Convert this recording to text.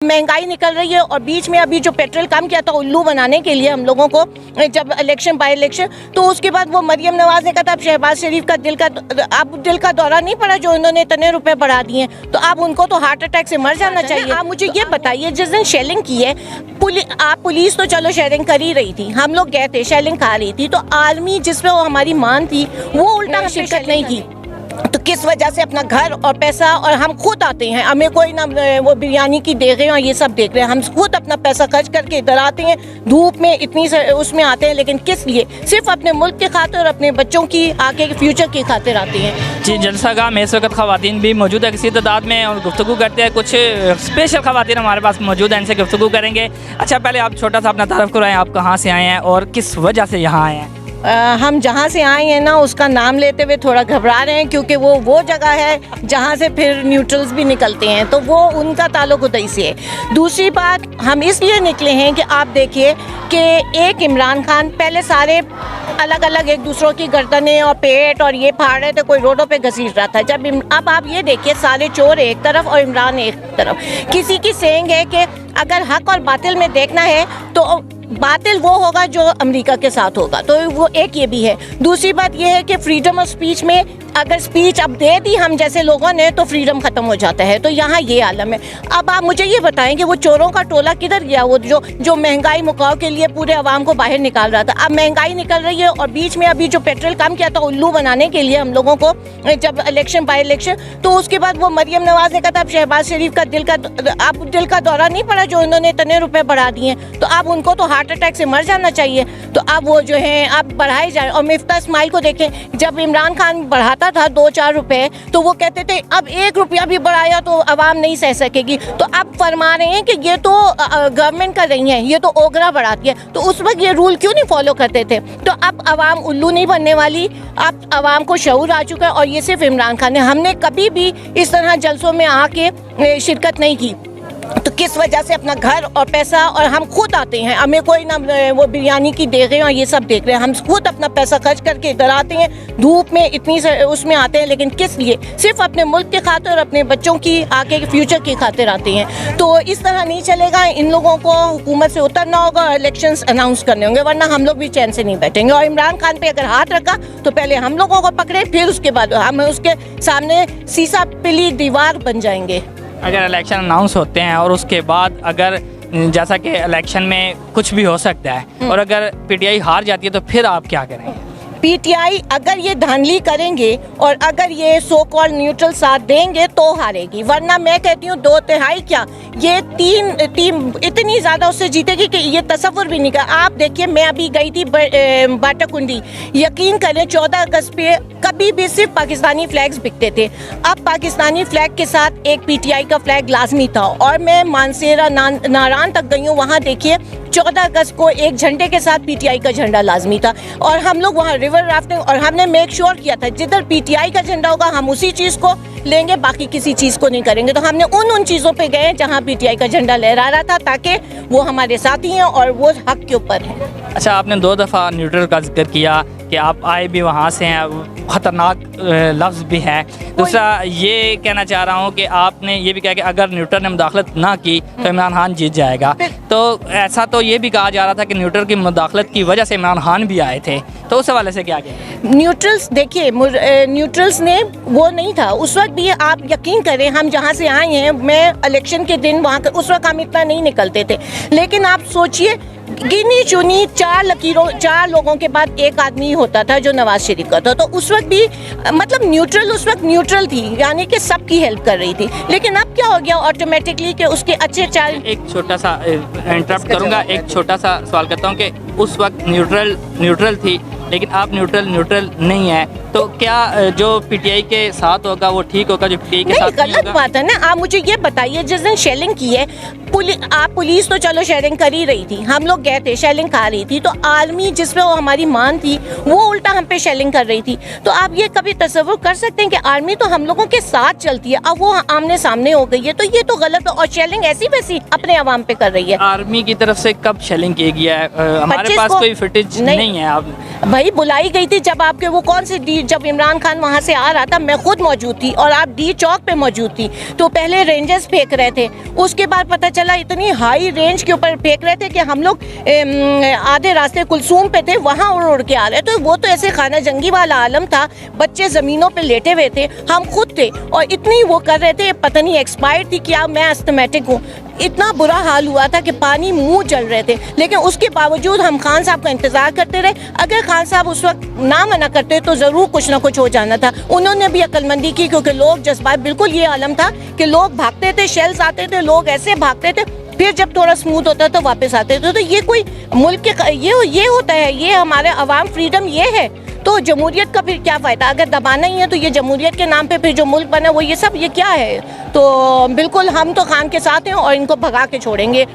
महंगाई निकल रही है और बीच में अभी जो पेट्रोल कम किया था उल्लू बनाने के लिए हम लोगों को, जब इलेक्शन बाय इलेक्शन, तो उसके बाद वो मरियम नवाज ने कहा था अब शहबाज शरीफ का दिल का दौरा नहीं पड़ा जो उन्होंने इतने रुपए बढ़ा दिए, तो अब उनको तो हार्ट अटैक से मर जाना चाहिए। आप मुझे ये बताइए, जिस दिन शेलिंग की है पुलिस तो चलो शेयरिंग कर ही रही थी, हम लोग गए थे शेलिंग खा रही थी, तो आर्मी जिसमें वो हमारी मान थी वो उल्टा शिरकत नहीं की, तो किस वजह से अपना घर और पैसा, और हम खुद आते हैं, हमें कोई ना वो बिरयानी की देख रहे हैं और ये सब देख रहे हैं, हम खुद अपना पैसा खर्च करके इधर आते हैं, धूप में इतनी उसमें आते हैं, लेकिन किस लिए? सिर्फ अपने मुल्क के खातिर और अपने बच्चों की आगे के फ्यूचर की खातिर आते हैं। जी, जलसागाह में इस वक्त ख़वातीन भी मौजूद है किसी तादाद में और गुफ्तगू करते हैं। कुछ स्पेशल ख़वातीन हमारे पास मौजूद हैं, इनसे गुफ्तगू करेंगे। अच्छा, पहले आप छोटा सा अपना तारुफ कराएं, आप कहाँ से आए हैं और किस वजह से यहाँ आए हैं? हम जहाँ से आए हैं ना, उसका नाम लेते हुए थोड़ा घबरा रहे हैं, क्योंकि वो जगह है जहाँ से फिर न्यूट्रल्स भी निकलते हैं, तो वो उनका ताल्लुक उधर से है। दूसरी बात, हम इसलिए निकले हैं कि आप देखिए कि एक इमरान खान पहले सारे अलग अलग एक दूसरों की गर्दनें और पेट और ये फाड़ रहे थे, कोई रोडों पे घसीट रहा था। अब आप ये देखिए, सारे चोर एक तरफ और इमरान एक तरफ। किसी की सेइंग है कि अगर हक और बातिल में देखना है तो बातिल वो होगा जो अमेरिका के साथ होगा, तो वो एक ये भी है। दूसरी बात ये है कि फ्रीडम ऑफ स्पीच में अगर स्पीच अब दे दी हम जैसे लोगों ने तो फ्रीडम ख़त्म हो जाता है, तो यहाँ ये आलम है। अब आप मुझे ये बताएं कि वो चोरों का टोला किधर गया, वो जो महंगाई मुकाव के लिए पूरे अवाम को बाहर निकाल रहा था। अब महंगाई निकल रही है और बीच में अभी जो पेट्रोल कम किया था उल्लू बनाने के लिए हम लोगों को, जब इलेक्शन बाय इलेक्शन, तो उसके बाद वो मरियम नवाज ने कहा था अब शहबाज शरीफ का दिल का दौरा नहीं पड़ा जो उन्होंने इतने रुपए बढ़ा दिए, तो अब उनको तो हार्ट अटैक से मर जाना चाहिए, तो अब वो जो है अब बढ़ाए जाए। और मिफ्ता इस्माइल को देखें, जब इमरान खान बढ़ाता था 2-4 रुपए तो वो कहते थे अब 1 रुपया भी बढ़ाया तो आवाम नहीं सह सकेगी, तो अब फरमा रहे हैं कि ये तो गवर्नमेंट कर रही है, ये तो ओगरा बढ़ाती है, तो उस वक्त ये रूल क्यों नहीं फॉलो करते थे? तो अब आवाम उल्लू नहीं बनने वाली, अब आवाम को शऊर आ चुका है, और ये सिर्फ इमरान खान ने, हमने कभी भी इस तरह जलसों में आके शिरकत नहीं की, तो किस वजह से अपना घर और पैसा, और हम खुद आते हैं, हमें कोई ना वो बिरयानी की देख रहे हैं और ये सब देख रहे हैं, हम खुद अपना पैसा खर्च करके इधर आते हैं, धूप में इतनी उसमें आते हैं, लेकिन किस लिए? सिर्फ अपने मुल्क के खातिर और अपने बच्चों की आगे के फ्यूचर की खातिर आते हैं। तो इस तरह नहीं चलेगा, इन लोगों को हुकूमत से उतरना होगा और इलेक्शंस अनाउंस करने होंगे, वरना हम लोग भी चैन से नहीं बैठेंगे। और इमरान खान पे अगर हाथ रखा तो पहले हम लोगों को पकड़े, फिर उसके बाद हम उसके सामने सीसा पिली दीवार बन जाएंगे। अगर इलेक्शन अनाउंस होते हैं और उसके बाद अगर जैसा कि इलेक्शन में कुछ भी हो सकता है और अगर पीटीआई हार जाती है तो फिर आप क्या करेंगे? पीटीआई अगर ये धांधली करेंगे और अगर ये सो कॉल्ड न्यूट्रल साथ देंगे तो हारेगी, वरना मैं कहती हूँ 2/3 क्या, ये 3 टीम इतनी ज़्यादा उससे जीतेगी कि ये तसव्वुर भी नहीं कर। आप देखिए, मैं अभी गई थी बाटाकुंडी, यकीन करें 14 अगस्त पे कभी भी सिर्फ पाकिस्तानी फ्लैग्स बिकते थे, अब पाकिस्तानी फ्लैग के साथ एक पीटीआई का फ्लैग लाजमी था। और मैं मानसेरा नारायण तक गई हूँ, वहाँ देखिए 14 अगस्त को एक झंडे के साथ पीटीआई का झंडा लाजमी था, और हम लोग वहाँ रिवर राफ्टिंग, और हमने मेक श्योर किया था जिधर पीटीआई का झंडा होगा हम उसी चीज़ को लेंगे, बाकी किसी चीज़ को नहीं करेंगे। तो हमने उन चीज़ों पे गए जहाँ पीटीआई का झंडा लहरा रहा था, ताकि वो हमारे साथी हैं और वो हक के ऊपर हैं। अच्छा, आपने 2 दफ़ा न्यूट्रल का जिक्र किया कि आप आए भी वहाँ से हैं, ख़तरनाक लफ्ज़ भी है। दूसरा ये कहना चाह रहा हूँ कि आपने ये भी कहा कि अगर न्यूट्रल ने मुदाखलत ना की तो इमरान खान जीत जाएगा, तो ऐसा तो ये भी कहा जा रहा था कि न्यूट्रल की मुदाखलत की वजह से इमरान खान भी आए थे, तो उस हवाले से क्या कहते? न्यूट्रल्स देखिए, न्यूट्रल्स ने वो नहीं था उस वक्त भी, आप यकीन करें हम जहाँ से आए हैं, मैं इलेक्शन के दिन वहाँ उस वक्त हम इतना नहीं निकलते थे, लेकिन आप सोचिए गिनी चुनी 4 लोगों के बाद एक आदमी होता था जो नवाज शरीफ का था, तो उस वक्त भी मतलब न्यूट्रल उस वक्त न्यूट्रल थी, यानी कि सबकी हेल्प कर रही थी। लेकिन अब क्या हो गया ऑटोमेटिकली कि उसके अच्छे 4। एक छोटा सा इंटरप्ट करूँगा, एक छोटा सा सवाल करता हूँ कि उस वक्त न्यूट्रल थी, लेकिन आप न्यूट्रल नहीं है, तो क्या जो पीटीआई के साथ होगा वो ठीक होगा, जो पीटीआई के साथ नहीं होगा? गलत बात है ना। आप मुझे ये बताइए, जिस दिन शेलिंग की है पुलिस तो चलो शेयरिंग कर ही रही थी, हम लोग गए थे शेलिंग खा रही थी, तो आर्मी जिसमें वो हमारी मान थी वो उल्टा हम पे शेलिंग कर रही थी। तो आप ये कभी तसव्वुर कर सकते हैं कि आर्मी तो हम लोगों के साथ चलती है, अब वो आमने सामने हो गई है, तो ये तो गलत है। और शेलिंग ऐसी वैसी अपने आवाम पे कर रही है। आर्मी की तरफ से कब शेलिंग की गया है? हमारे पास कोई फुटेज नहीं है। आप भाई बुलाई गई थी जब आपके वो कौन से जब इमरान खान वहाँ से आ रहा था, मैं खुद मौजूद थी और आप डी चौक पे मौजूद थी। तो पहले रेंजर्स फेंक रहे थे, उसके बाद पता चला इतनी हाई रेंज के ऊपर फेंक रहे थे कि हम लोग आधे रास्ते कुलसूम पे थे, वहाँ उड़ उड़ के आ रहे। तो वो तो ऐसे खाना जंगी वाला आलम था, बच्चे ज़मीनों पे लेटे हुए थे, हम खुद थे और इतनी वो कर रहे थे, पता नहीं एक्सपायर्ड थी क्या, मैं अस्थमेटिक हूँ। इतना बुरा हाल हुआ था कि पानी मुंह जल रहे थे, लेकिन उसके बावजूद हम खान साहब का इंतज़ार करते रहे। अगर खान साहब उस वक्त ना मना करते तो ज़रूर कुछ ना कुछ हो जाना था। उन्होंने भी अक्लमंदी की, क्योंकि लोग जज्बात बिल्कुल ये आलम था कि लोग भागते थे, शेल्स आते थे, लोग ऐसे भागते थे, फिर जब थोड़ा स्मूथ होता तो वापस आते थे। तो ये कोई मुल्क के ये होता है, ये हमारे अवाम फ्रीडम ये है। तो जमहूरियत का फिर क्या फ़ायदा? अगर दबाना ही है तो ये जमहूरियत के नाम पे फिर जो मुल्क बना वो ये सब ये क्या है? तो बिल्कुल हम तो खान के साथ हैं और इनको भगा के छोड़ेंगे।